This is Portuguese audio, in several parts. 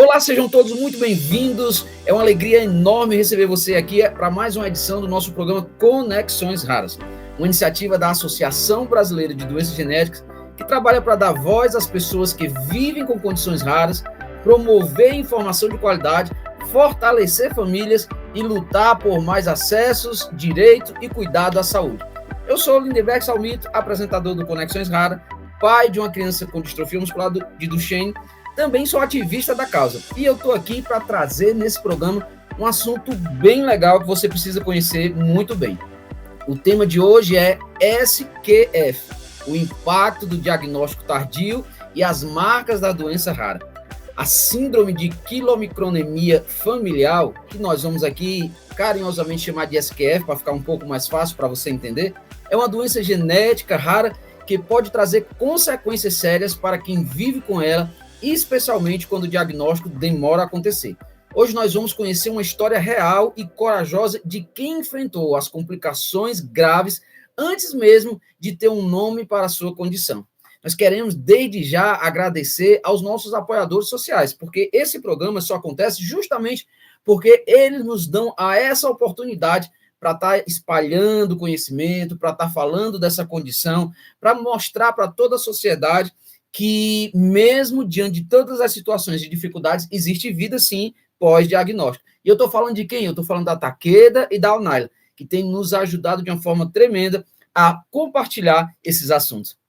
Olá, sejam todos muito bem-vindos. É uma alegria enorme receber você aqui para mais uma edição do nosso programa Conexões Raras, uma iniciativa da Associação Brasileira de Doenças Genéticas que trabalha para dar voz às pessoas que vivem com condições raras, promover informação de qualidade, fortalecer famílias e lutar por mais acessos, direito e cuidado à saúde. Eu sou Lindenberg Salmito, apresentador do Conexões Raras, pai de uma criança com distrofia muscular de Duchenne. Também sou ativista da causa e eu estou aqui para trazer nesse programa um assunto bem legal que você precisa conhecer muito bem. O tema de hoje é SQF, o impacto do diagnóstico tardio e as marcas da doença rara. A síndrome de quilomicronemia familiar, que nós vamos aqui carinhosamente chamar de SQF, para ficar um pouco mais fácil para você entender, é uma doença genética rara que pode trazer consequências sérias para quem vive com ela, especialmente quando o diagnóstico demora a acontecer. Hoje nós vamos conhecer uma história real e corajosa de quem enfrentou as complicações graves antes mesmo de ter um nome para a sua condição. Nós queremos, desde já, agradecer aos nossos apoiadores sociais, porque esse programa só acontece justamente porque eles nos dão essa oportunidade para estar espalhando conhecimento, para estar falando dessa condição, para mostrar para toda a sociedade que mesmo diante de todas as situações de dificuldades, existe vida, sim, pós-diagnóstico. E eu estou falando de quem? Eu estou falando da Takeda e da Alnyla, que tem nos ajudado de uma forma tremenda a compartilhar esses assuntos.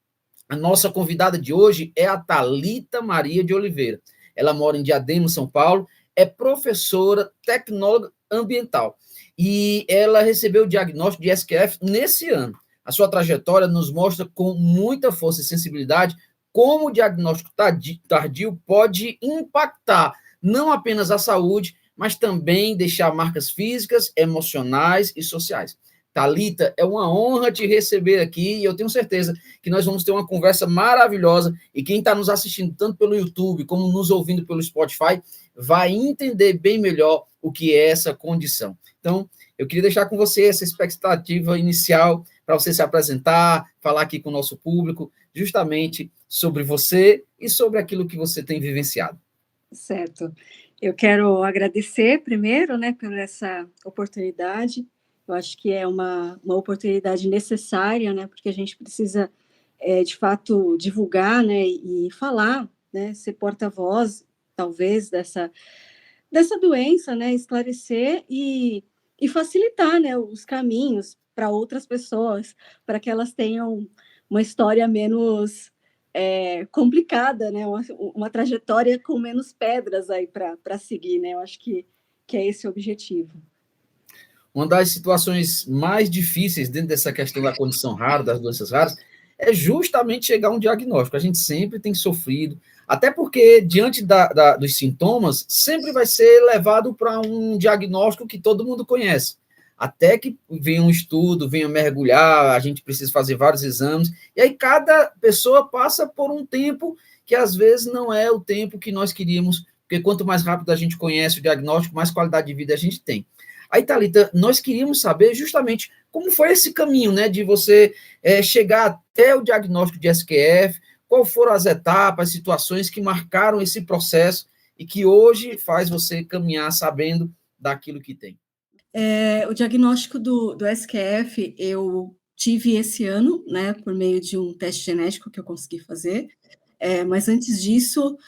A nossa convidada de hoje é a Thalita Maria de Oliveira. Ela mora em Diadema, São Paulo, é professora, tecnóloga ambiental, e ela recebeu o diagnóstico de SQF nesse ano. A sua trajetória nos mostra com muita força e sensibilidade como o diagnóstico tardio pode impactar não apenas a saúde, mas também deixar marcas físicas, emocionais e sociais. Thalita, é uma honra te receber aqui e eu tenho certeza que nós vamos ter uma conversa maravilhosa e quem está nos assistindo tanto pelo YouTube como nos ouvindo pelo Spotify vai entender bem melhor o que é essa condição. Então, eu queria deixar com você essa expectativa inicial para você se apresentar, falar aqui com o nosso público, justamente sobre você e sobre aquilo que você tem vivenciado. Certo. Eu quero agradecer primeiro, né, por essa oportunidade. Eu acho que é uma oportunidade necessária, né, porque a gente precisa, de fato, divulgar, né, e falar, né, ser porta-voz, talvez, dessa doença, né, esclarecer e facilitar, né, os caminhos para outras pessoas, para que elas tenham uma história menos complicada, né, uma trajetória com menos pedras aí para seguir, né, eu acho que é esse o objetivo. Uma das situações mais difíceis dentro dessa questão da condição rara, das doenças raras, é justamente chegar a um diagnóstico. A gente sempre tem sofrido, até porque, diante dos sintomas, sempre vai ser levado para um diagnóstico que todo mundo conhece. Até que venha um estudo, venha mergulhar, a gente precisa fazer vários exames, e aí cada pessoa passa por um tempo que, às vezes, não é o tempo que nós queríamos, porque quanto mais rápido a gente conhece o diagnóstico, mais qualidade de vida a gente tem. Aí, Thalita, nós queríamos saber justamente como foi esse caminho, né, de você chegar até o diagnóstico de SQF, quais foram as etapas, situações que marcaram esse processo e que hoje faz você caminhar sabendo daquilo que tem. O diagnóstico do SQF eu tive esse ano, né, por meio de um teste genético que eu consegui fazer, mas antes disso,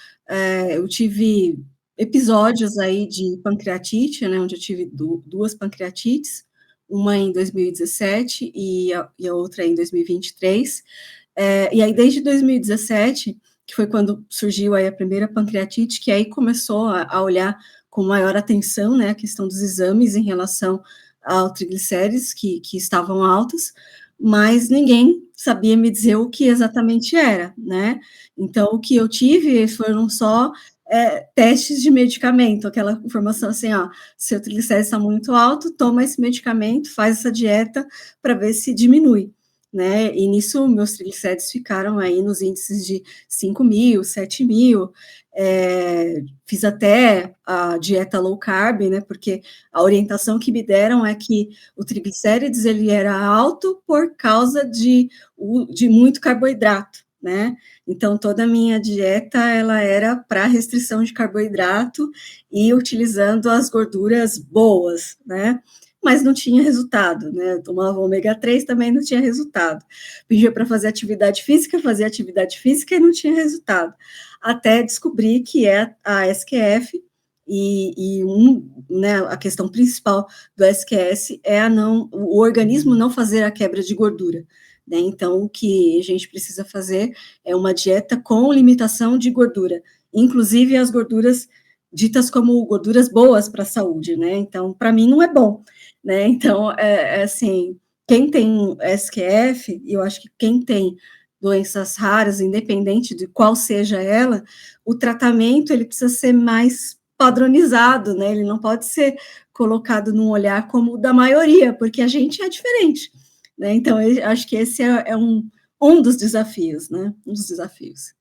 eu tive episódios aí de pancreatite, né, onde eu tive duas pancreatites, uma em 2017 e a outra em 2023. E aí, desde 2017, que foi quando surgiu aí a primeira pancreatite, que aí começou a olhar com maior atenção, né, a questão dos exames em relação ao triglicérides que estavam altos, mas ninguém sabia me dizer o que exatamente era, né? Então, o que eu tive foram só testes de medicamento, aquela informação assim, ó, seu triglicérides está muito alto, toma esse medicamento, faz essa dieta para ver se diminui, né? E nisso, meus triglicérides ficaram aí nos índices de 5.000, 7.000, fiz até a dieta low carb, né, porque a orientação que me deram é que o triglicérides ele era alto por causa de muito carboidrato, né? Então, toda a minha dieta, ela era para restrição de carboidrato e utilizando as gorduras boas, né? Mas não tinha resultado, né? Eu tomava ômega 3, também não tinha resultado. Pedia para fazer atividade física, fazia atividade física e não tinha resultado. Até descobrir que é a SQF, né, a questão principal do SQS é o organismo não fazer a quebra de gordura, né? Então, o que a gente precisa fazer é uma dieta com limitação de gordura, inclusive as gorduras ditas como gorduras boas para a saúde, né? Então, para mim, não é bom, né? Então, assim, quem tem SQF, eu acho que quem tem doenças raras, independente de qual seja ela, o tratamento, ele precisa ser mais padronizado, né? Ele não pode ser colocado num olhar como o da maioria, porque a gente é diferente, né? Então, eu acho que esse é um dos desafios, né? Um dos desafios.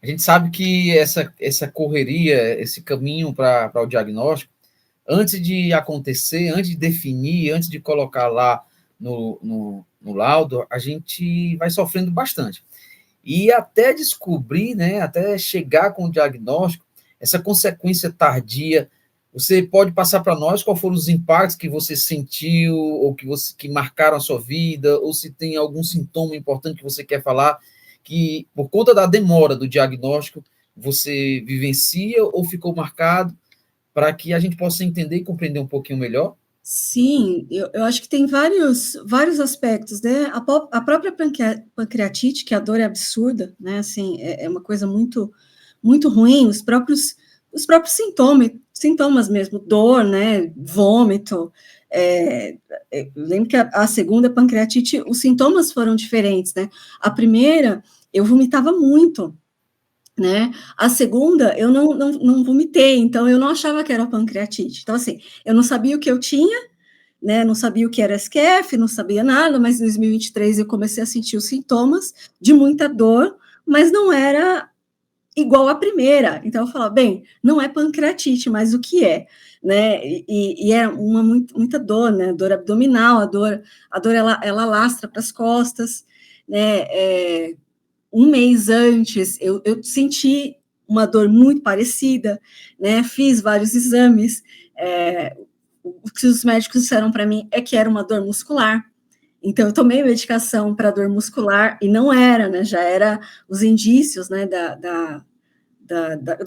A gente sabe que essa correria, esse caminho para o diagnóstico, antes de acontecer, antes de definir, antes de colocar lá no laudo, a gente vai sofrendo bastante. E até descobrir, né, até chegar com o diagnóstico, essa consequência tardia, você pode passar para nós quais foram os impactos que você sentiu, ou que marcaram a sua vida, ou se tem algum sintoma importante que você quer falar, que por conta da demora do diagnóstico, você vivencia ou ficou marcado, para que a gente possa entender e compreender um pouquinho melhor? Sim, eu acho que tem vários aspectos, né? A própria pancreatite, que a dor é absurda, né? Assim, é uma coisa muito, muito ruim, os próprios sintomas mesmo, dor, né? Vômito. Eu lembro que a segunda pancreatite, os sintomas foram diferentes, né? A primeira, eu vomitava muito, né? A segunda, eu não vomitei, então eu não achava que era pancreatite. Então, assim, eu não sabia o que eu tinha, né? Não sabia o que era SQF, não sabia nada, mas em 2023 eu comecei a sentir os sintomas de muita dor, mas não era igual à primeira. Então eu falava, bem, não é pancreatite, mas o que é? Né? E é muita dor, né? Dor abdominal, a dor ela lastra para as costas, né? Um mês antes, eu senti uma dor muito parecida, né? Fiz vários exames. O que os médicos disseram para mim é que era uma dor muscular. Então, eu tomei medicação para dor muscular e não era, né? Já era os indícios, né? Da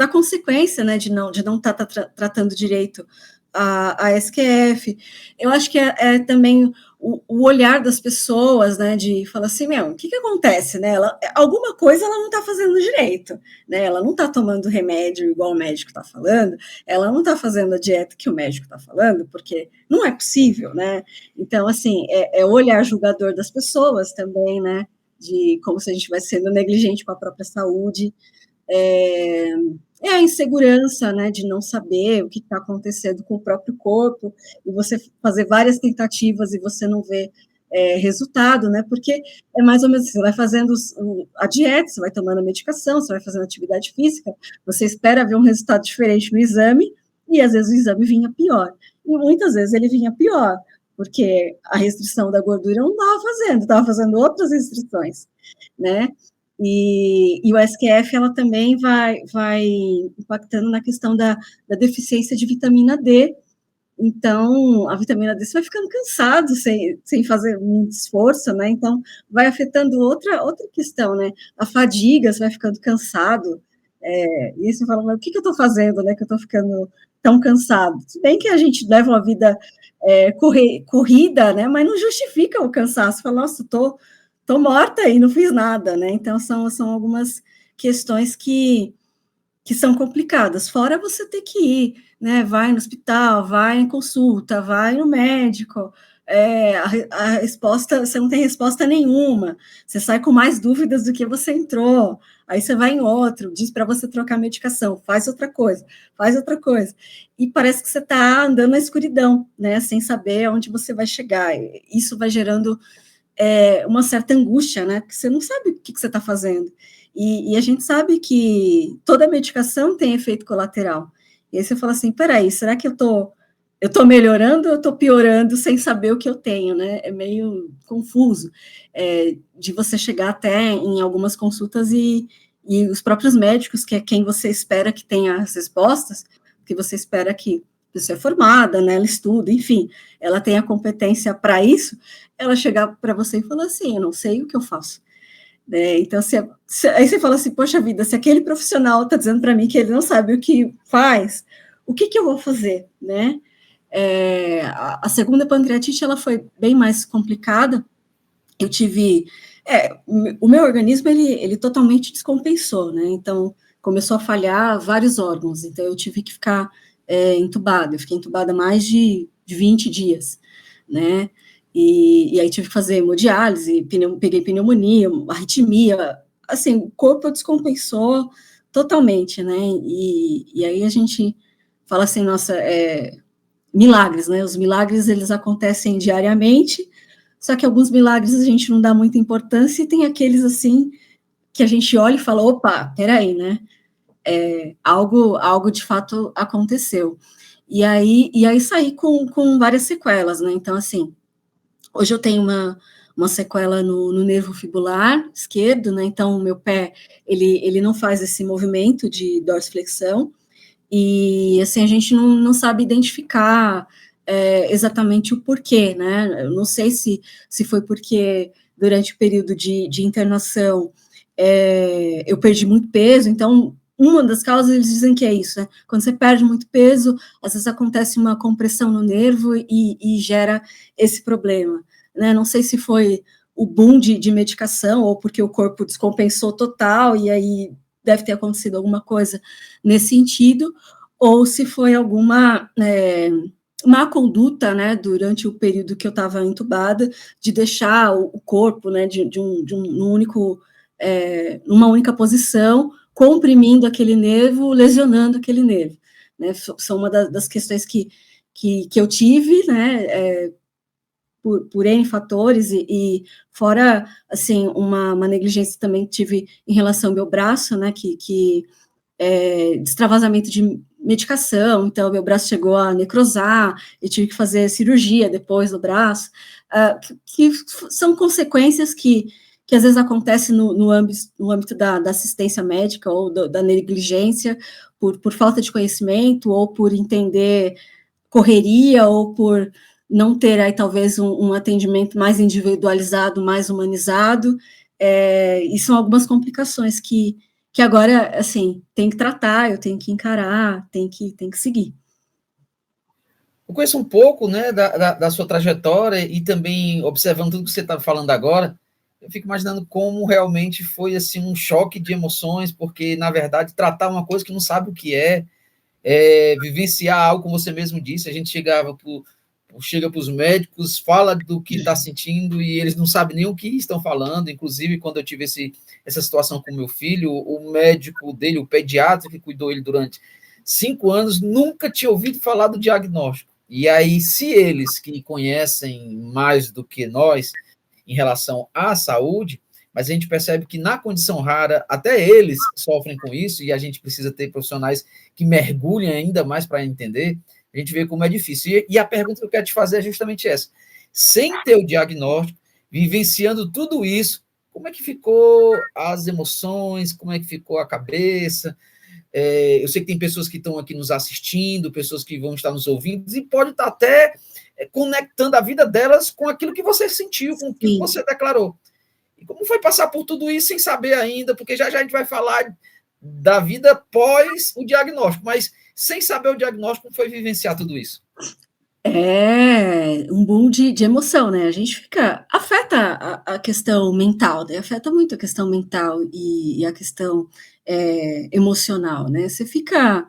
consequência, né? De não estar tratando direito a SQF. Eu acho que é também o olhar das pessoas, né, de falar assim, o que acontece, né, alguma coisa ela não está fazendo direito, né, ela não está tomando remédio igual o médico está falando, ela não está fazendo a dieta que o médico está falando, porque não é possível, né, então, assim, é o olhar julgador das pessoas também, né, de como se a gente vai sendo negligente com a própria saúde, a insegurança, né, de não saber o que está acontecendo com o próprio corpo, e você fazer várias tentativas e você não vê resultado, né, porque é mais ou menos, você vai fazendo a dieta, você vai tomando a medicação, você vai fazendo atividade física, você espera ver um resultado diferente no exame, e às vezes o exame vinha pior, e muitas vezes ele vinha pior, porque a restrição da gordura não estava fazendo outras restrições, né, e o SQF, ela também vai impactando na questão da deficiência de vitamina D. Então, a vitamina D, você vai ficando cansado sem fazer muito esforço, né? Então, vai afetando outra questão, né? A fadiga, você vai ficando cansado. E aí você fala, mas o que eu estou fazendo, né? Que eu estou ficando tão cansado. Se bem que a gente leva uma vida corrida, né? Mas não justifica o cansaço. Você fala, nossa, tô morta e não fiz nada, né? Então, são algumas questões que são complicadas. Fora você ter que ir, né? Vai no hospital, vai em consulta, vai no médico. A resposta, você não tem resposta nenhuma. Você sai com mais dúvidas do que você entrou. Aí você vai em outro, diz para você trocar medicação, faz outra coisa. E parece que você está andando na escuridão, né? Sem saber aonde você vai chegar. Isso vai gerando uma certa angústia, né? Porque você não sabe o que você está fazendo. E a gente sabe que toda medicação tem efeito colateral. E aí você fala assim, peraí, será que eu estou eu estou melhorando ou eu estou piorando sem saber o que eu tenho, né? É meio confuso, de você chegar até em algumas consultas e os próprios médicos, que é quem você espera que tenha as respostas, que você espera que a pessoa é formada, né? Ela estuda, enfim, ela tem a competência para isso, ela chegar para você e falar assim, eu não sei o que eu faço. Então, aí você fala assim, poxa vida, se aquele profissional está dizendo para mim que ele não sabe o que faz, o que eu vou fazer, né? A segunda pancreatite, ela foi bem mais complicada. Eu tive, o meu organismo, ele totalmente descompensou, né? Então, começou a falhar vários órgãos, então eu tive que ficar entubada, eu fiquei entubada mais de 20 dias, né? E aí tive que fazer hemodiálise, peguei pneumonia, arritmia, assim, o corpo descompensou totalmente, né? E aí a gente fala assim, nossa, milagres, né? Os milagres, eles acontecem diariamente, só que alguns milagres a gente não dá muita importância, e tem aqueles, assim, que a gente olha e fala, opa, peraí, né? Algo de fato aconteceu. E aí saí com várias sequelas, né? Então, assim, hoje eu tenho uma sequela no nervo fibular esquerdo, né? Então, o meu pé, ele não faz esse movimento de dorsiflexão, e assim, a gente não sabe identificar exatamente o porquê, né? Eu não sei se foi porque durante o período de internação eu perdi muito peso, então uma das causas eles dizem que é isso, né? Quando você perde muito peso, às vezes acontece uma compressão no nervo e gera esse problema, né? Não sei se foi o boom de medicação ou porque o corpo descompensou total e aí deve ter acontecido alguma coisa nesse sentido, ou se foi alguma má conduta, né, durante o período que eu estava entubada, de deixar o corpo, né, numa única posição, comprimindo aquele nervo, lesionando aquele nervo, né? São uma das questões que eu tive, né, por N fatores, e fora, assim, uma negligência também tive em relação ao meu braço, né, que destravamento de medicação, então meu braço chegou a necrosar, eu tive que fazer cirurgia depois do braço, que são consequências que às vezes acontecem no âmbito da assistência médica ou da negligência, por falta de conhecimento, ou por entender correria, ou por não ter aí talvez um atendimento mais individualizado, mais humanizado, e são algumas complicações que agora, assim, tem que tratar, eu tenho que encarar, tem que seguir. Eu conheço um pouco, né, da sua trajetória, e também observando tudo que você está falando agora, eu fico imaginando como realmente foi assim um choque de emoções, porque, na verdade, tratar uma coisa que não sabe o que vivenciar algo, como você mesmo disse, a gente chega para os médicos, fala do que está sentindo e eles não sabem nem o que estão falando. Inclusive, quando eu tive essa situação com meu filho, o médico dele, o pediatra que cuidou ele durante 5 anos, nunca tinha ouvido falar do diagnóstico. E aí, se eles que conhecem mais do que nós em relação à saúde, mas a gente percebe que na condição rara, até eles sofrem com isso, e a gente precisa ter profissionais que mergulhem ainda mais para entender, a gente vê como é difícil. E a pergunta que eu quero te fazer é justamente essa. Sem ter o diagnóstico, vivenciando tudo isso, como é que ficou as emoções, como é que ficou a cabeça? Eu sei que tem pessoas que estão aqui nos assistindo, pessoas que vão estar nos ouvindo, e pode estar até conectando a vida delas com aquilo que você sentiu, com aquilo que você declarou. E como foi passar por tudo isso sem saber ainda? Porque já a gente vai falar da vida pós o diagnóstico, mas sem saber o diagnóstico, como foi vivenciar tudo isso? É um boom de emoção, né? A gente afeta a questão mental, né? Afeta muito a questão mental e a questão emocional, né? Você fica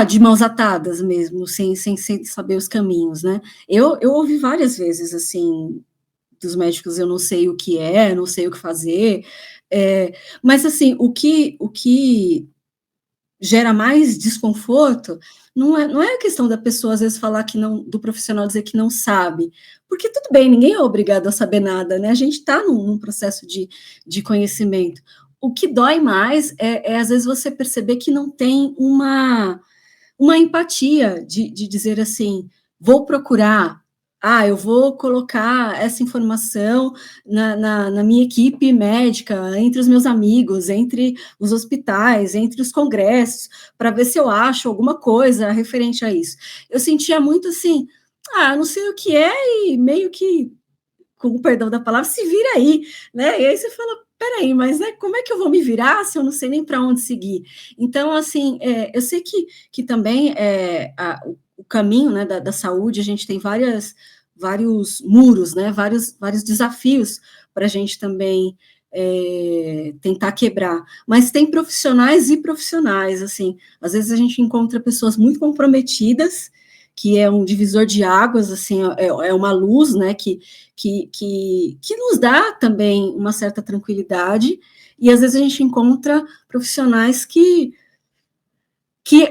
de mãos atadas mesmo, sem saber os caminhos, né? Eu ouvi várias vezes, assim, dos médicos, eu não sei o que não sei o que fazer, mas, assim, o que gera mais desconforto não é a questão da pessoa, às vezes, falar que não, do profissional dizer que não sabe, porque tudo bem, ninguém é obrigado a saber nada, né? A gente está num processo de conhecimento. O que dói mais às vezes, você perceber que não tem uma empatia de dizer assim, vou procurar, eu vou colocar essa informação na minha equipe médica, entre os meus amigos, entre os hospitais, entre os congressos, para ver se eu acho alguma coisa referente a isso. Eu sentia muito assim, não sei o que é, e meio que, com o perdão da palavra, se vira aí, né? E aí você fala, peraí, mas né, como é que eu vou me virar se eu não sei nem para onde seguir? Então, assim, eu sei que também o caminho, né, da saúde, a gente tem vários muros, né, vários desafios para a gente também tentar quebrar, mas tem profissionais e profissionais, assim, às vezes a gente encontra pessoas muito comprometidas, que é um divisor de águas, assim, é uma luz, né, que nos dá também uma certa tranquilidade, e às vezes a gente encontra profissionais que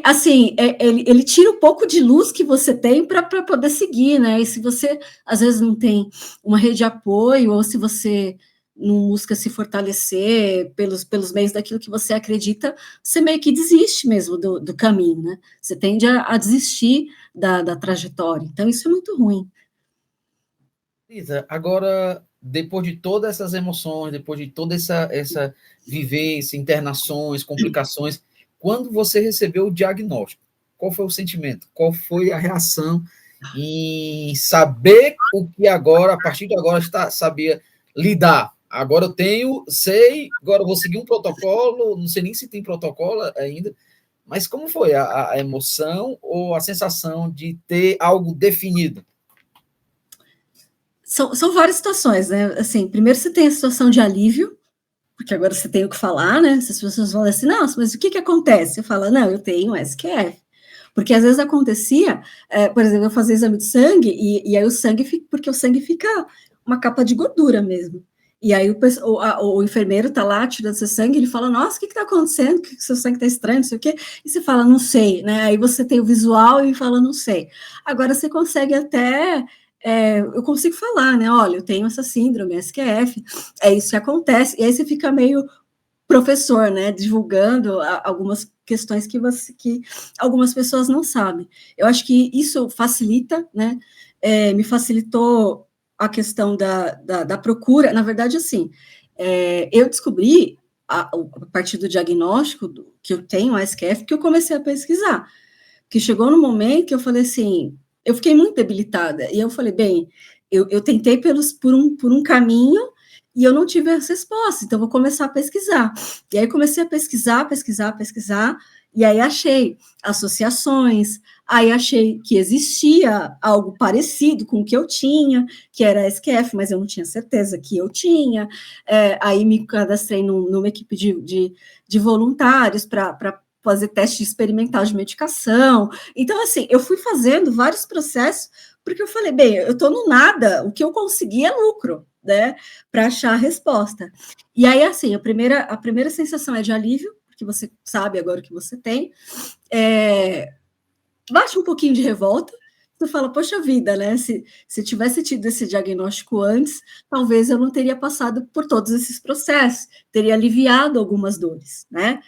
assim, ele tira um pouco de luz que você tem para poder seguir, né? E se você, às vezes, não tem uma rede de apoio, ou se você não busca se fortalecer pelos meios daquilo que você acredita, você meio que desiste mesmo do caminho, né? Você tende a desistir da trajetória. Então, isso é muito ruim. Lisa, agora, depois de todas essas emoções, depois de toda essa vivência, internações, complicações, quando você recebeu o diagnóstico, qual foi o sentimento? Qual foi a reação em saber o que agora, a partir de agora, sabia lidar? Agora sei, agora eu vou seguir um protocolo, não sei nem se tem protocolo ainda, mas como foi a emoção ou a sensação de ter algo definido? São várias situações, né? Assim, primeiro você tem a situação de alívio, porque agora você tem o que falar, né? Se as pessoas falam assim, nossa, mas o que acontece? Eu falo, não, eu tenho SQF. Porque às vezes acontecia, por exemplo, eu fazia exame de sangue, e aí porque o sangue fica uma capa de gordura mesmo. E aí o enfermeiro tá lá tirando seu sangue, ele fala, nossa, o que tá acontecendo? Que seu sangue tá estranho, não sei o quê. E você fala, não sei, né? Aí você tem o visual e fala, não sei. Agora você consegue até... eu consigo falar, né? Olha, eu tenho essa síndrome, SQF, é isso que acontece. E aí você fica meio professor, né? Divulgando algumas questões que algumas pessoas não sabem. Eu acho que isso facilita, né? Me facilitou a questão da procura. Na verdade, assim, eu descobri a partir do diagnóstico que eu tenho a SQF, que eu comecei a pesquisar. Que chegou no momento que eu falei assim, eu fiquei muito debilitada, e eu falei, bem, eu tentei por um caminho, e eu não tive as respostas, então vou começar a pesquisar. E aí comecei a pesquisar, e aí achei associações, aí achei que existia algo parecido com o que eu tinha, que era a SQF, mas eu não tinha certeza que eu tinha. Aí me cadastrei numa equipe de voluntários para fazer teste experimental de medicação. Então, assim, eu fui fazendo vários processos, porque eu falei, bem, eu estou no nada, o que eu consegui é lucro, né, para achar a resposta. E aí, assim, a primeira sensação é de alívio, porque você sabe agora o que você tem, bate um pouquinho de revolta, você fala, poxa vida, né, se tivesse tido esse diagnóstico antes, talvez eu não teria passado por todos esses processos, teria aliviado algumas dores, né,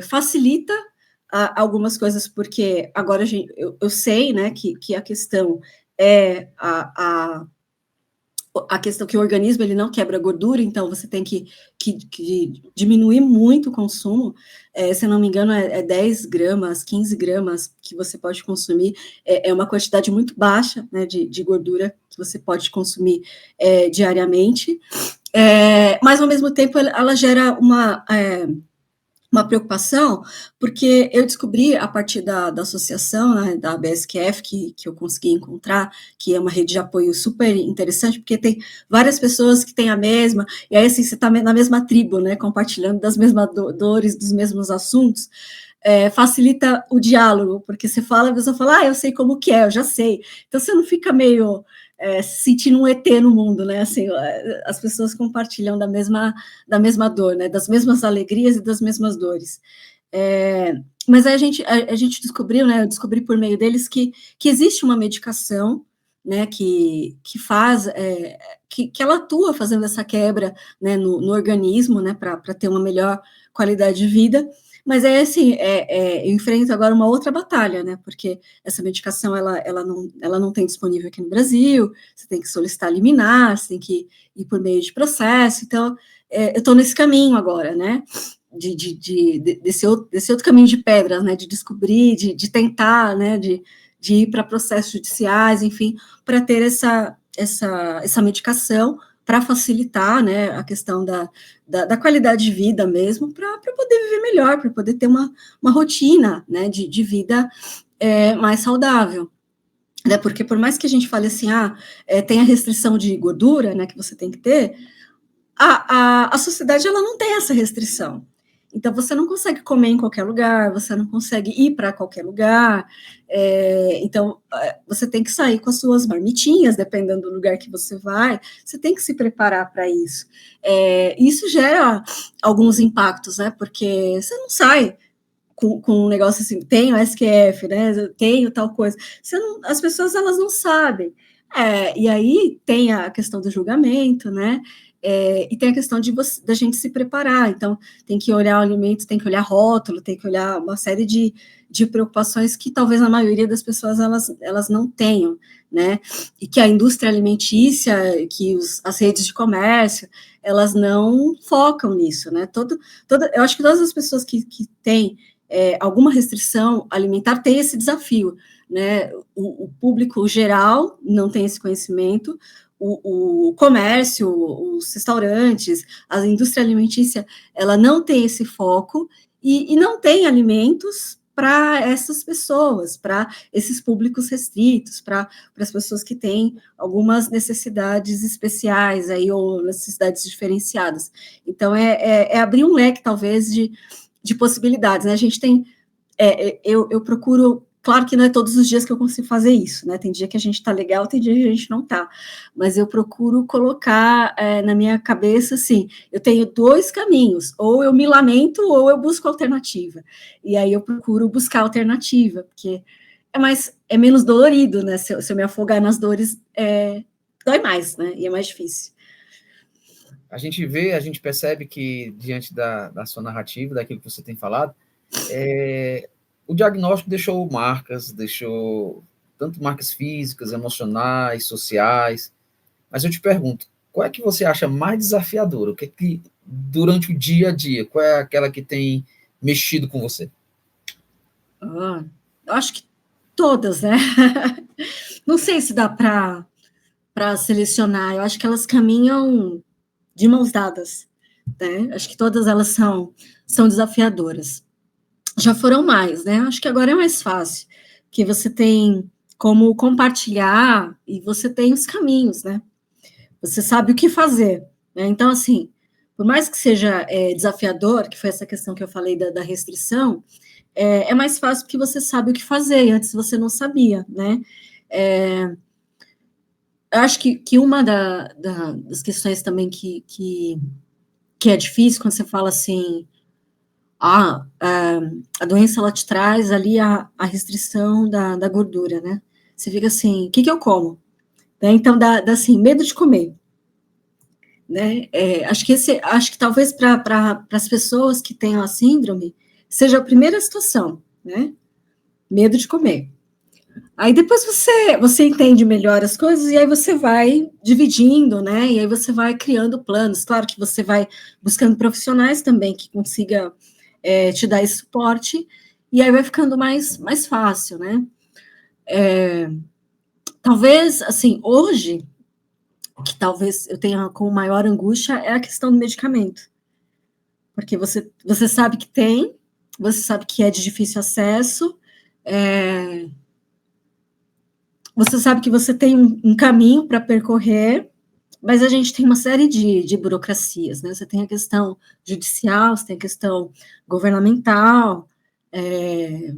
facilita algumas coisas, porque agora eu sei, né, que a questão é a questão que o organismo ele não quebra gordura, então você tem que diminuir muito o consumo, se eu não me engano, 10 gramas, 15 gramas que você pode consumir, é uma quantidade muito baixa, né, de gordura que você pode consumir diariamente, mas ao mesmo tempo ela gera uma preocupação, porque eu descobri a partir da associação, né, da BSQF, que eu consegui encontrar, que é uma rede de apoio super interessante, porque tem várias pessoas que têm a mesma, e aí assim, você está na mesma tribo, né, compartilhando das mesmas dores, dos mesmos assuntos, facilita o diálogo, porque você fala, a pessoa fala, eu sei como que é, eu já sei, então você não fica meio... se sentindo um ET no mundo, né? Assim, as pessoas compartilham da mesma dor, né? Das mesmas alegrias e das mesmas dores. Mas aí a gente descobriu, né? Eu descobri por meio deles que existe uma medicação, né? Que faz, que ela atua fazendo essa quebra, né? No organismo, né? Para ter uma melhor qualidade de vida. Mas é assim, eu enfrento agora uma outra batalha, né? Porque essa medicação ela não tem disponível aqui no Brasil, você tem que solicitar liminar, você tem que ir por meio de processo. Então, eu estou nesse caminho agora, né? Desse outro caminho de pedras, né? De descobrir, de tentar, né? De ir para processos judiciais, enfim, para ter essa medicação para facilitar, né, a questão da qualidade de vida mesmo, para poder viver melhor, para poder ter uma rotina, né, de vida mais saudável. Né, porque por mais que a gente fale assim, tem a restrição de gordura, né, que você tem que ter, a sociedade ela não tem essa restrição. Então, você não consegue comer em qualquer lugar, você não consegue ir para qualquer lugar. Então, você tem que sair com as suas marmitinhas, dependendo do lugar que você vai, você tem que se preparar para isso. Isso gera alguns impactos, né? Porque você não sai com um negócio assim, tenho SQF, né? Tenho tal coisa. As pessoas, elas não sabem. E aí tem a questão do julgamento, né? E tem a questão da gente se preparar. Então, tem que olhar o alimento, tem que olhar rótulo, tem que olhar uma série de preocupações que talvez a maioria das pessoas elas não tenham, né? E que a indústria alimentícia, que as redes de comércio, elas não focam nisso, né? Eu acho que todas as pessoas que têm alguma restrição alimentar têm esse desafio, né? O público geral não tem esse conhecimento, o comércio, os restaurantes, a indústria alimentícia, ela não tem esse foco e não tem alimentos para essas pessoas, para esses públicos restritos, para as pessoas que têm algumas necessidades especiais aí, ou necessidades diferenciadas. Então, abrir um leque, talvez, de possibilidades, né? A gente tem, eu procuro. Claro que não é todos os dias que eu consigo fazer isso, né? Tem dia que a gente tá legal, tem dia que a gente não tá. Mas eu procuro colocar na minha cabeça, assim, eu tenho 2 caminhos, ou eu me lamento, ou eu busco alternativa. E aí eu procuro buscar alternativa, porque é menos dolorido, né? Se eu me afogar nas dores, dói mais, né? E é mais difícil. A gente percebe que, diante da sua narrativa, daquilo que você tem falado, o diagnóstico deixou tanto marcas físicas, emocionais, sociais, mas eu te pergunto, qual é que você acha mais desafiadora? O que é que, durante o dia a dia, qual é aquela que tem mexido com você? Eu acho que todas, né? Não sei se dá para selecionar, eu acho que elas caminham de mãos dadas, né? Acho que todas elas são desafiadoras. Já foram mais, né? Acho que agora é mais fácil, que você tem como compartilhar e você tem os caminhos, né? Você sabe o que fazer, né? Então, assim, por mais que seja desafiador, que foi essa questão que eu falei da restrição, é mais fácil porque você sabe o que fazer, e antes você não sabia, né? Eu acho que uma das questões também que é difícil, quando você fala assim, a doença, ela te traz ali a restrição da gordura, né? Você fica assim, o que eu como? Né? Então, dá assim, medo de comer. Né? Acho que talvez para as pessoas que têm a síndrome, seja a primeira situação, né? Medo de comer. Aí depois você entende melhor as coisas e aí você vai dividindo, né? E aí você vai criando planos. Claro que você vai buscando profissionais também que consiga te dar esse suporte, e aí vai ficando mais fácil, né? Talvez, assim, hoje, o que talvez eu tenha com maior angústia é a questão do medicamento. Porque você sabe que tem, você sabe que é de difícil acesso, você sabe que você tem um caminho para percorrer, mas a gente tem uma série de burocracias, né? Você tem a questão judicial, você tem a questão governamental, e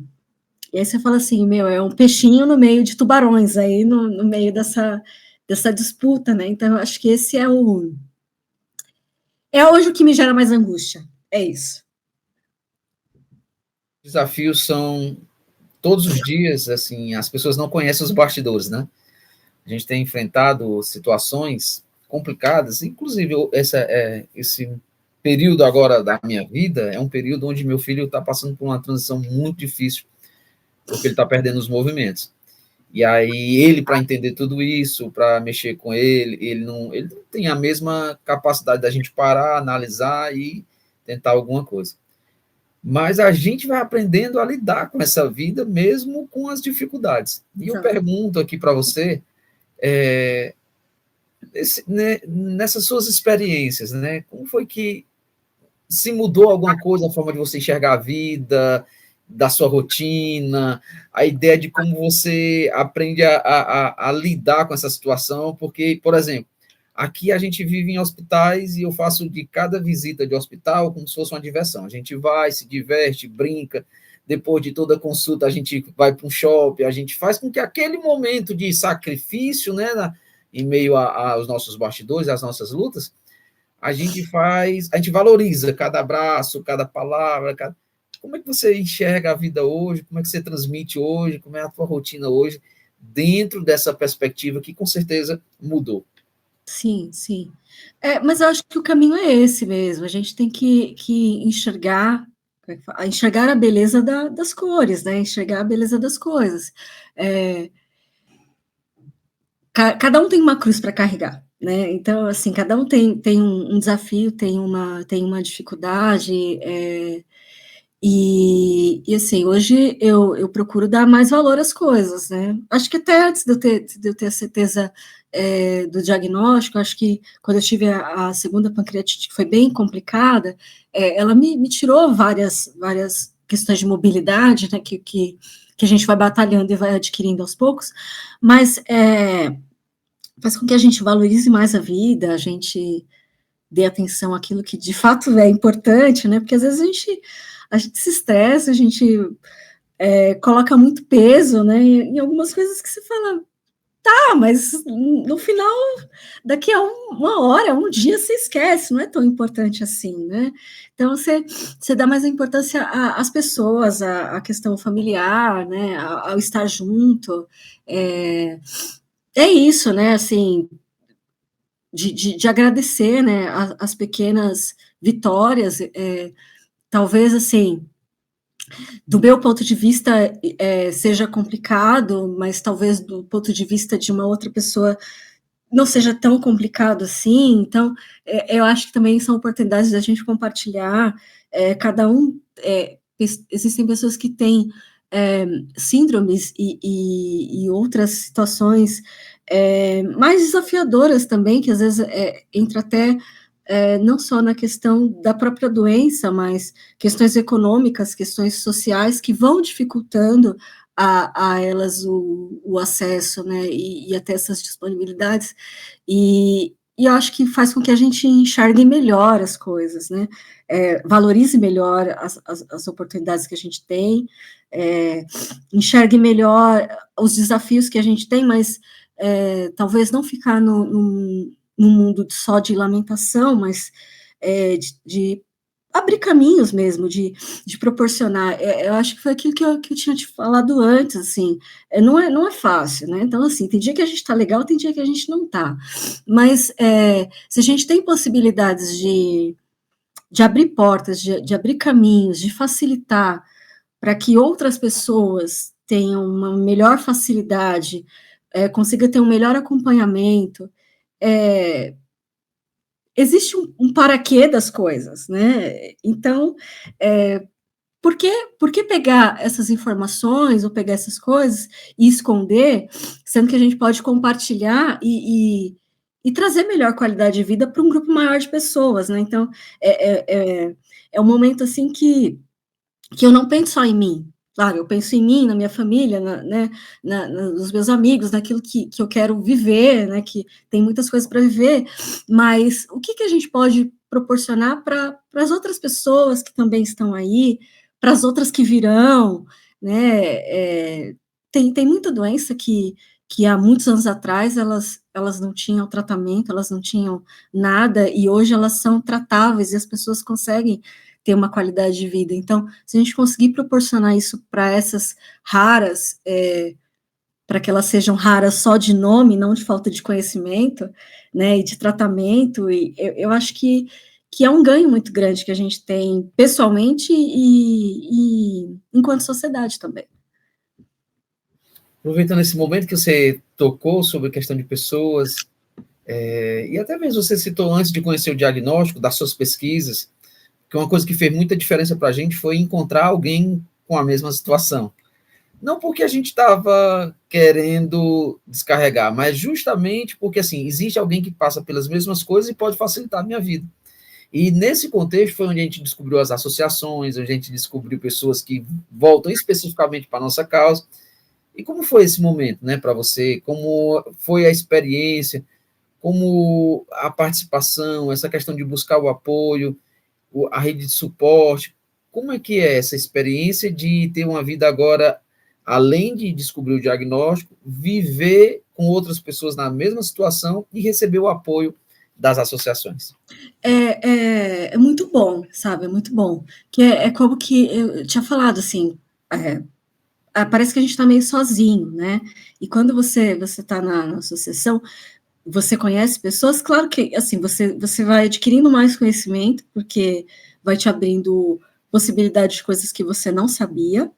aí você fala assim, é um peixinho no meio de tubarões, aí no meio dessa disputa, né? Então, eu acho que esse é hoje o que me gera mais angústia, é isso. Desafios são todos os dias, assim, as pessoas não conhecem os bastidores, né? A gente tem enfrentado situações complicadas, inclusive esse período agora da minha vida é um período onde meu filho está passando por uma transição muito difícil, porque ele está perdendo os movimentos. E aí ele, para entender tudo isso, para mexer com ele não tem a mesma capacidade da gente parar, analisar e tentar alguma coisa. Mas a gente vai aprendendo a lidar com essa vida, mesmo com as dificuldades. E eu pergunto aqui para você, nessas suas experiências, né, como foi que se mudou alguma coisa, a forma de você enxergar a vida, da sua rotina, a ideia de como você aprende a lidar com essa situação, porque, por exemplo, aqui a gente vive em hospitais e eu faço de cada visita de hospital como se fosse uma diversão. A gente vai, se diverte, brinca, depois de toda consulta a gente vai para um shopping, a gente faz com que aquele momento de sacrifício, né, em meio aos nossos bastidores, às nossas lutas, a gente valoriza cada abraço, cada palavra, Como é que você enxerga a vida hoje? Como é que você transmite hoje? Como é a tua rotina hoje, dentro dessa perspectiva que com certeza mudou? Sim, sim. Mas eu acho que o caminho é esse mesmo, a gente tem que enxergar a beleza das cores, né, enxergar a beleza das coisas. Cada um tem uma cruz para carregar, né, então, assim, cada um tem um desafio, tem uma dificuldade, e assim, hoje eu procuro dar mais valor às coisas, né? Acho que até antes de eu ter a certeza do diagnóstico, acho que quando eu tive a segunda pancreatite, que foi bem complicada, ela me tirou várias questões de mobilidade, né, que a gente vai batalhando e vai adquirindo aos poucos, mas faz com que a gente valorize mais a vida, a gente dê atenção àquilo que de fato é importante, né? Porque às vezes a gente se estressa, a gente coloca muito peso, né? Em algumas coisas que você fala, mas no final, daqui a uma hora, um dia, você esquece, não é tão importante assim, né? Então, você dá mais importância às pessoas, à questão familiar, né? Ao estar junto. É isso, né? Assim, de agradecer, né? As pequenas vitórias, talvez, assim, do meu ponto de vista, seja complicado, mas talvez do ponto de vista de uma outra pessoa não seja tão complicado assim. Então, eu acho que também são oportunidades da gente compartilhar. Cada um, existem pessoas que têm síndromes e outras situações mais desafiadoras também, que às vezes entra até não só na questão da própria doença, mas questões econômicas, questões sociais que vão dificultando a elas o acesso, né, e até essas disponibilidades, e eu acho que faz com que a gente enxergue melhor as coisas, né, valorize melhor as oportunidades que a gente tem, enxergue melhor os desafios que a gente tem, mas talvez não ficar num mundo só de lamentação, mas de abrir caminhos mesmo, de proporcionar. Eu acho que foi aquilo que eu tinha te falado antes, assim, não é fácil, né? Então, assim, tem dia que a gente está legal, tem dia que a gente não está. Mas se a gente tem possibilidades de abrir portas, de abrir caminhos, de facilitar para que outras pessoas tenham uma melhor facilidade, consiga ter um melhor acompanhamento, existe um paraquê das coisas, né? Então, por que pegar essas informações ou pegar essas coisas e esconder, sendo que a gente pode compartilhar e trazer melhor qualidade de vida para um grupo maior de pessoas, né? Então, é um momento assim que eu não penso só em mim. Claro, eu penso em mim, na minha família, né, nos meus amigos, naquilo que eu quero viver, né, que tem muitas coisas para viver, mas o que a gente pode proporcionar para as outras pessoas que também estão aí, para as outras que virão, né? Tem muita doença que há muitos anos atrás elas não tinham tratamento, elas não tinham nada, e hoje elas são tratáveis e as pessoas conseguem ter uma qualidade de vida. Então, se a gente conseguir proporcionar isso para essas raras, para que elas sejam raras só de nome, não de falta de conhecimento, né, e de tratamento, e eu acho que que é um ganho muito grande que a gente tem pessoalmente e enquanto sociedade também. Aproveitando esse momento que você tocou sobre a questão de pessoas, e até mesmo você citou antes de conhecer o diagnóstico, das suas pesquisas, que uma coisa que fez muita diferença para a gente foi encontrar alguém com a mesma situação. Não porque a gente estava querendo descarregar, mas justamente porque, assim, existe alguém que passa pelas mesmas coisas e pode facilitar a minha vida. E nesse contexto foi onde a gente descobriu as associações, onde a gente descobriu pessoas que voltam especificamente para a nossa causa. E como foi esse momento, né, para você? Como foi a experiência? Como a participação, essa questão de buscar o apoio, a rede de suporte? Como é que é essa experiência de ter uma vida agora, além de descobrir o diagnóstico, viver com outras pessoas na mesma situação e receber o apoio das associações? É muito bom, sabe? É muito bom. Que é como que eu tinha falado, assim, parece que a gente está meio sozinho, né? E quando você está na associação, você conhece pessoas, claro que assim, você vai adquirindo mais conhecimento, porque vai te abrindo possibilidade de coisas que você não sabia,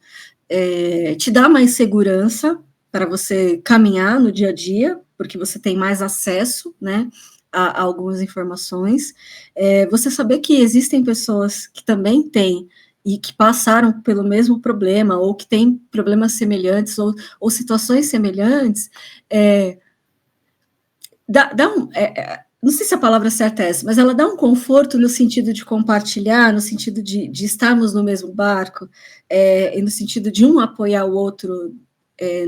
te dá mais segurança para você caminhar no dia a dia, porque você tem mais acesso, né, a algumas informações. Você saber que existem pessoas que também têm e que passaram pelo mesmo problema, ou que têm problemas semelhantes, ou situações semelhantes, não sei se a palavra certa é essa, mas ela dá um conforto no sentido de compartilhar, no sentido de estarmos no mesmo barco, e no sentido de um apoiar o outro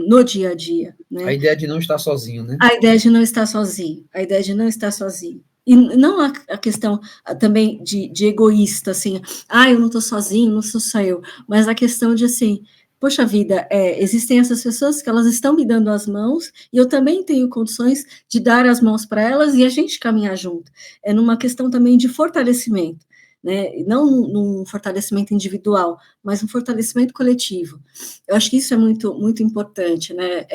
no dia a dia, né? A ideia de não estar sozinho, né? A ideia de não estar sozinho, a ideia de não estar sozinho. E não a questão também de egoísta, assim, eu não estou sozinho, não sou só eu, mas a questão de, assim, poxa vida, existem essas pessoas que elas estão me dando as mãos, e eu também tenho condições de dar as mãos para elas e a gente caminhar junto. É numa questão também de fortalecimento, né? Não num fortalecimento individual, mas um fortalecimento coletivo. Eu acho que isso é muito, muito importante, né?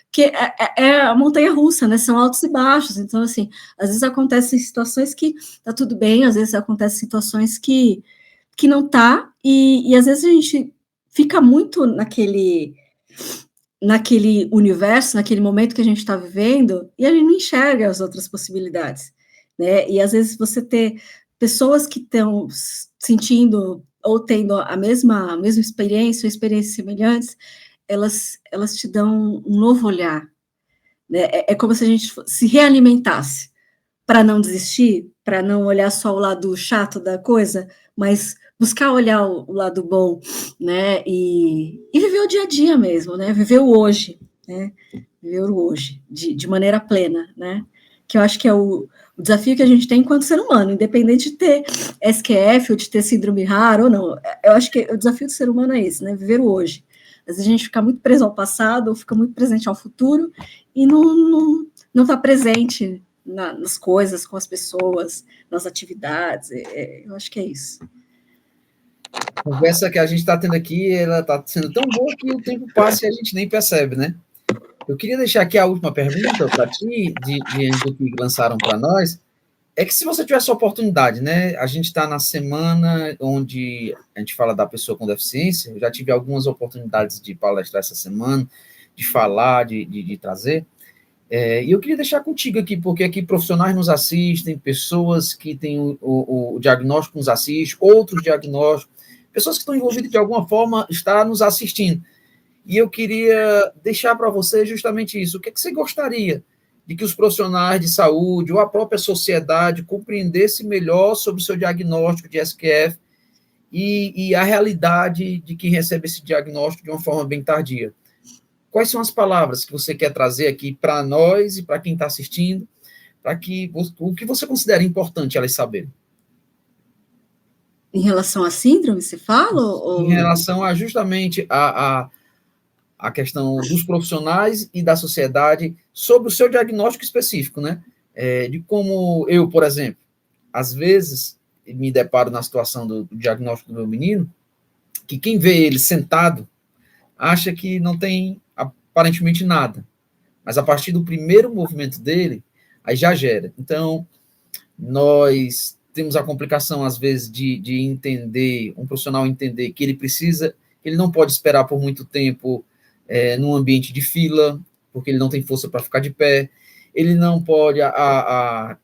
Porque é a montanha-russa, né? São altos e baixos. Então, assim, às vezes acontecem situações que tá tudo bem, às vezes acontecem situações que não tá, e às vezes a gente fica muito naquele universo, naquele momento que a gente está vivendo, e a gente não enxerga as outras possibilidades, né? E às vezes você ter pessoas que estão sentindo ou tendo a mesma experiência, ou experiências semelhantes, elas te dão um novo olhar, né? É como se a gente se realimentasse para não desistir, para não olhar só o lado chato da coisa, mas buscar olhar o lado bom, né? E viver o dia a dia mesmo, né? Viver o hoje, né? Viver o hoje, de maneira plena, né? Que eu acho que é o desafio que a gente tem enquanto ser humano, independente de ter SQF ou de ter síndrome rara ou não. Eu acho que o desafio do ser humano é esse, né? Viver o hoje. Às vezes a gente fica muito preso ao passado, ou fica muito presente ao futuro, e não está presente nas coisas, com as pessoas, nas atividades. Eu acho que é isso. A conversa que a gente está tendo aqui, ela está sendo tão boa que o tempo passa e a gente nem percebe, né? Eu queria deixar aqui a última pergunta para ti, diante do que lançaram para nós, é que se você tivesse a oportunidade, né? A gente está na semana onde a gente fala da pessoa com deficiência, eu já tive algumas oportunidades de palestrar essa semana, de falar, de trazer, e eu queria deixar contigo aqui, porque aqui profissionais nos assistem, pessoas que têm o diagnóstico nos assistem, outros diagnósticos, pessoas que estão envolvidas de alguma forma estão nos assistindo. E eu queria deixar para você justamente isso. O que você gostaria de que os profissionais de saúde ou a própria sociedade compreendesse melhor sobre o seu diagnóstico de SQF e a realidade de quem recebe esse diagnóstico de uma forma bem tardia? Quais são as palavras que você quer trazer aqui para nós e para quem está assistindo, para que o que você considera importante elas saberem? Em relação à síndrome, você fala? Em relação a justamente a questão dos profissionais e da sociedade sobre o seu diagnóstico específico, né? De como eu, por exemplo, às vezes me deparo na situação do diagnóstico do meu menino, que quem vê ele sentado acha que não tem aparentemente nada, mas a partir do primeiro movimento dele, aí já gera. Então, nós temos a complicação, às vezes, de entender, um profissional entender que ele não pode esperar por muito tempo num ambiente de fila, porque ele não tem força para ficar de pé, ele não pode,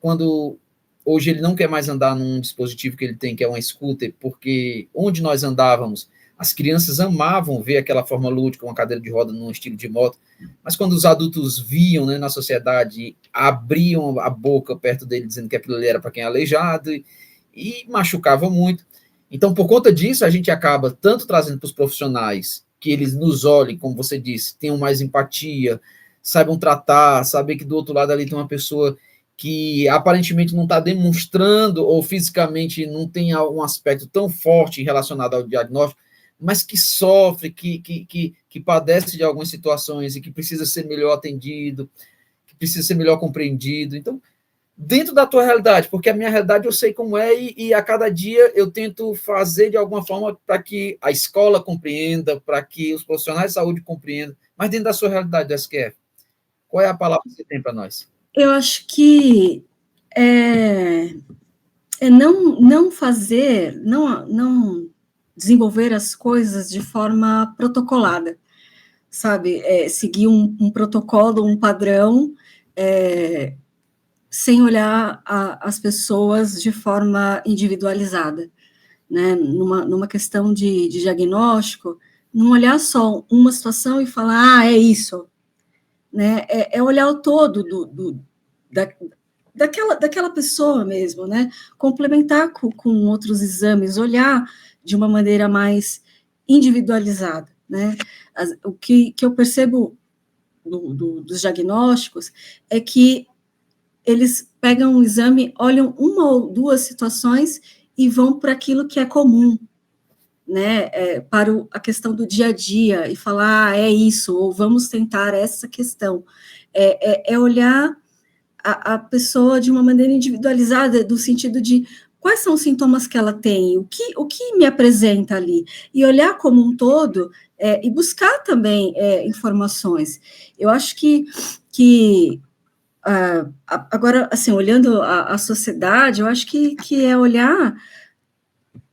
quando hoje ele não quer mais andar num dispositivo que ele tem, que é uma scooter, porque onde nós andávamos, as crianças amavam ver aquela forma lúdica, uma cadeira de roda num estilo de moto, mas quando os adultos viam, né, na sociedade, abriam a boca perto dele, dizendo que aquilo ali era para quem é aleijado, e machucava muito. Então, por conta disso, a gente acaba tanto trazendo para os profissionais que eles nos olhem, como você disse, tenham mais empatia, saibam tratar, saber que do outro lado ali tem uma pessoa que aparentemente não está demonstrando ou fisicamente não tem um aspecto tão forte relacionado ao diagnóstico, mas que sofre, que padece de algumas situações e que precisa ser melhor atendido, que precisa ser melhor compreendido. Então, dentro da tua realidade, porque a minha realidade eu sei como é e a cada dia eu tento fazer de alguma forma para que a escola compreenda, para que os profissionais de saúde compreendam, mas dentro da sua realidade do SQF, qual é a palavra que você tem para nós? Eu acho que não fazer, não desenvolver as coisas de forma protocolada, sabe? Seguir um protocolo, um padrão, sem olhar as pessoas de forma individualizada, né? Numa questão de diagnóstico, não olhar só uma situação e falar, é isso, né? É olhar o todo daquela pessoa mesmo, né? Complementar com outros exames, olhar de uma maneira mais individualizada, né? O que eu percebo dos diagnósticos é que eles pegam um exame, olham uma ou duas situações e vão para aquilo que é comum, né, para a questão do dia a dia, e falar, é isso, ou vamos tentar essa questão. É olhar a pessoa de uma maneira individualizada, do sentido de quais são os sintomas que ela tem, o que me apresenta ali, e olhar como um todo, e buscar também informações. Eu acho que agora, assim, olhando a sociedade, eu acho que é olhar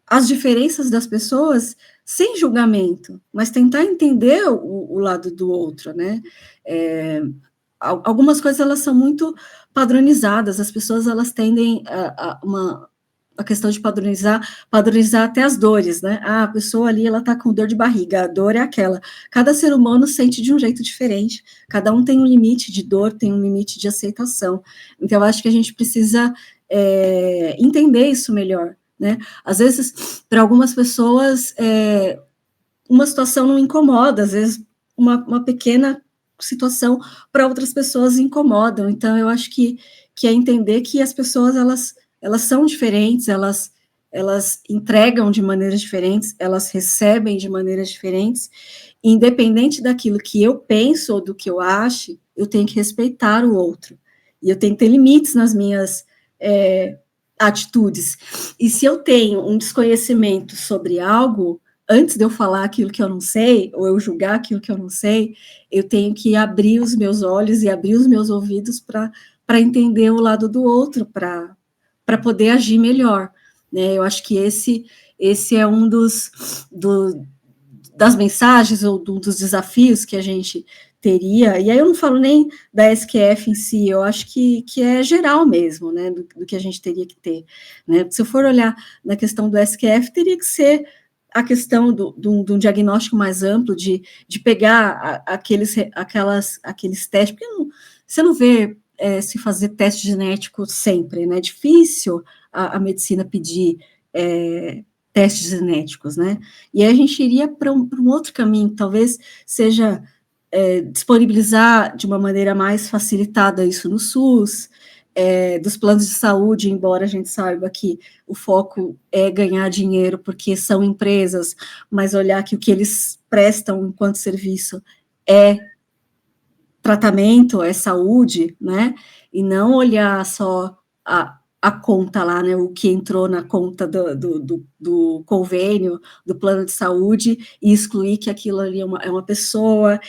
as diferenças das pessoas sem julgamento, mas tentar entender o lado do outro, né? Algumas coisas, elas são muito padronizadas, as pessoas, elas tendem a questão de padronizar até as dores, né? A pessoa ali, ela tá com dor de barriga, a dor é aquela. Cada ser humano sente de um jeito diferente, cada um tem um limite de dor, tem um limite de aceitação. Então, eu acho que a gente precisa entender isso melhor, né? Às vezes, para algumas pessoas, uma situação não incomoda, às vezes, uma pequena situação para outras pessoas incomodam. Então, eu acho que é entender que as pessoas, elas são diferentes, elas entregam de maneiras diferentes, elas recebem de maneiras diferentes, independente daquilo que eu penso ou do que eu acho, eu tenho que respeitar o outro, e eu tenho que ter limites nas minhas atitudes. E se eu tenho um desconhecimento sobre algo, antes de eu falar aquilo que eu não sei, ou eu julgar aquilo que eu não sei, eu tenho que abrir os meus olhos e abrir os meus ouvidos para entender o lado do outro, para poder agir melhor, né? Eu acho que esse é um das mensagens ou dos desafios que a gente teria, e aí eu não falo nem da SQF em si, eu acho que é geral mesmo, né, do que a gente teria que ter, né? Se eu for olhar na questão do SQF, teria que ser a questão de um diagnóstico mais amplo, de pegar aqueles testes, porque você não vê se fazer teste genético sempre, né? É difícil a medicina pedir testes genéticos, né? E aí a gente iria para um outro caminho, talvez seja disponibilizar de uma maneira mais facilitada isso no SUS, dos planos de saúde, embora a gente saiba que o foco é ganhar dinheiro, porque são empresas, mas olhar que o que eles prestam enquanto serviço é tratamento, é saúde, né? E não olhar só a conta lá, né, o que entrou na conta do convênio, do plano de saúde, e excluir que aquilo ali é uma pessoa,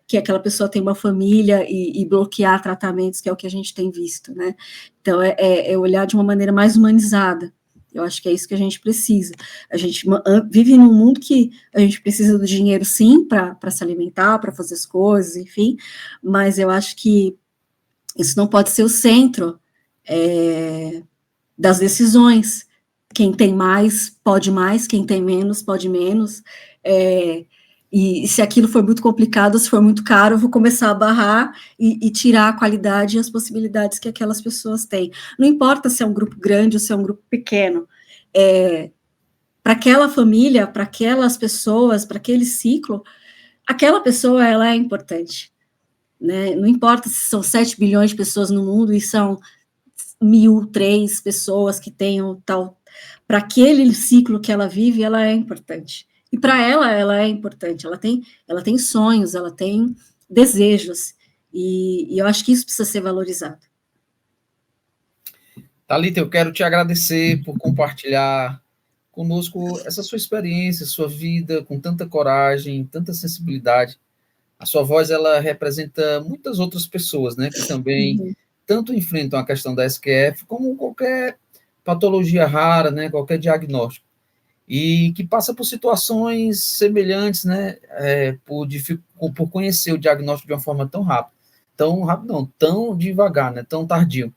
que aquela pessoa tem uma família, e bloquear tratamentos, que é o que a gente tem visto, né? Então, é olhar de uma maneira mais humanizada. Eu acho que é isso que a gente precisa. A gente vive num mundo que a gente precisa do dinheiro, sim, para se alimentar, para fazer as coisas, enfim, mas eu acho que isso não pode ser o centro das decisões. Quem tem mais, quem tem menos, pode menos, e se aquilo for muito complicado, se for muito caro, eu vou começar a barrar e tirar a qualidade e as possibilidades que aquelas pessoas têm. Não importa se é um grupo grande ou se é um grupo pequeno, para aquela família, para aquelas pessoas, para aquele ciclo, aquela pessoa, ela é importante, né? Não importa se são 7 bilhões de pessoas no mundo e são 1.003 pessoas que tenham tal, para aquele ciclo que ela vive, ela é importante. E para ela é importante. Ela tem sonhos, ela tem desejos. E eu acho que isso precisa ser valorizado. Thalita, eu quero te agradecer por compartilhar conosco essa sua experiência, sua vida, com tanta coragem, tanta sensibilidade. A sua voz, ela representa muitas outras pessoas, né, que também tanto enfrentam a questão da SQF, como qualquer patologia rara, né, qualquer diagnóstico, e que passa por situações semelhantes, né, por conhecer o diagnóstico de uma forma tão rápida, não, tão devagar, né, tão tardio.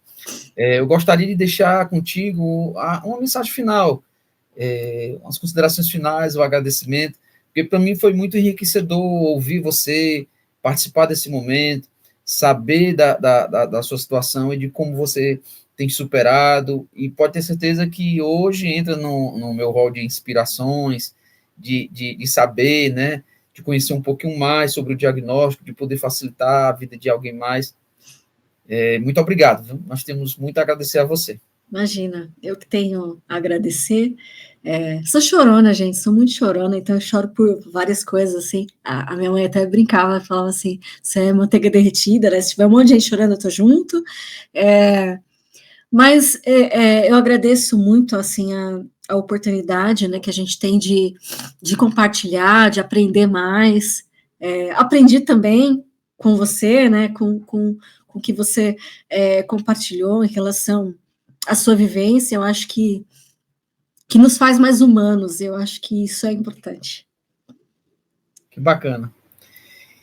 Eu gostaria de deixar contigo uma mensagem final, umas considerações finais, o agradecimento, porque para mim foi muito enriquecedor ouvir você participar desse momento, saber da sua situação e de como você tem superado, e pode ter certeza que hoje entra no meu rol de inspirações, de saber, né, de conhecer um pouquinho mais sobre o diagnóstico, de poder facilitar a vida de alguém mais. Muito obrigado, viu? Nós temos muito a agradecer a você. Imagina, eu que tenho a agradecer. Sou chorona, gente, sou muito chorona, então eu choro por várias coisas, assim. A minha mãe até brincava, falava assim, você é manteiga derretida, né? Se tiver um monte de gente chorando, eu tô junto. Mas eu agradeço muito, assim, a oportunidade, né, que a gente tem de compartilhar, de aprender mais. Aprendi também com você, né, com o que você compartilhou em relação à sua vivência. Eu acho que nos faz mais humanos, eu acho que isso é importante. Que bacana.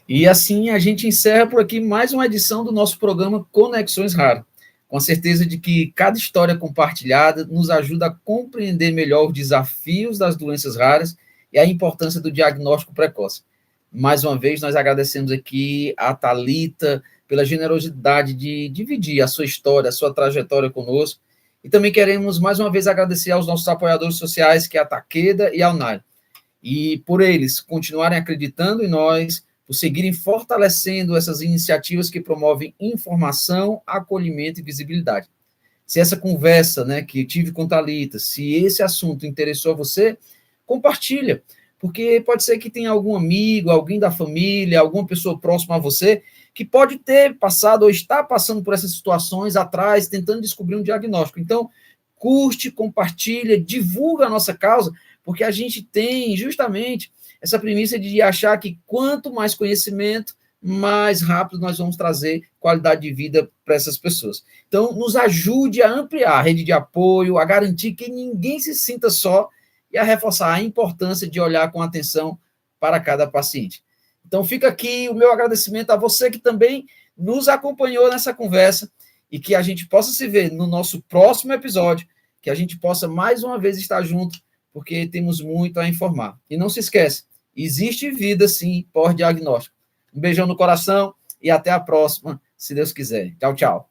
E assim a gente encerra por aqui mais uma edição do nosso programa Conexões Raras, com a certeza de que cada história compartilhada nos ajuda a compreender melhor os desafios das doenças raras e a importância do diagnóstico precoce. Mais uma vez, nós agradecemos aqui a Thalita pela generosidade de dividir a sua história, a sua trajetória conosco, e também queremos mais uma vez agradecer aos nossos apoiadores sociais, que é a Takeda e a Unai, e por eles continuarem acreditando em nós, por seguirem fortalecendo essas iniciativas que promovem informação, acolhimento e visibilidade. Se essa conversa, né, que tive com Thalita, se esse assunto interessou a você, compartilha, porque pode ser que tenha algum amigo, alguém da família, alguma pessoa próxima a você, que pode ter passado ou está passando por essas situações atrás, tentando descobrir um diagnóstico. Então, curte, compartilha, divulga a nossa causa, porque a gente tem justamente essa premissa de achar que quanto mais conhecimento, mais rápido nós vamos trazer qualidade de vida para essas pessoas. Então, nos ajude a ampliar a rede de apoio, a garantir que ninguém se sinta só e a reforçar a importância de olhar com atenção para cada paciente. Então, fica aqui o meu agradecimento a você que também nos acompanhou nessa conversa e que a gente possa se ver no nosso próximo episódio, que a gente possa mais uma vez estar junto, porque temos muito a informar. E não se esquece, existe vida, sim, pós-diagnóstico. Um beijão no coração e até a próxima, se Deus quiser. Tchau, tchau.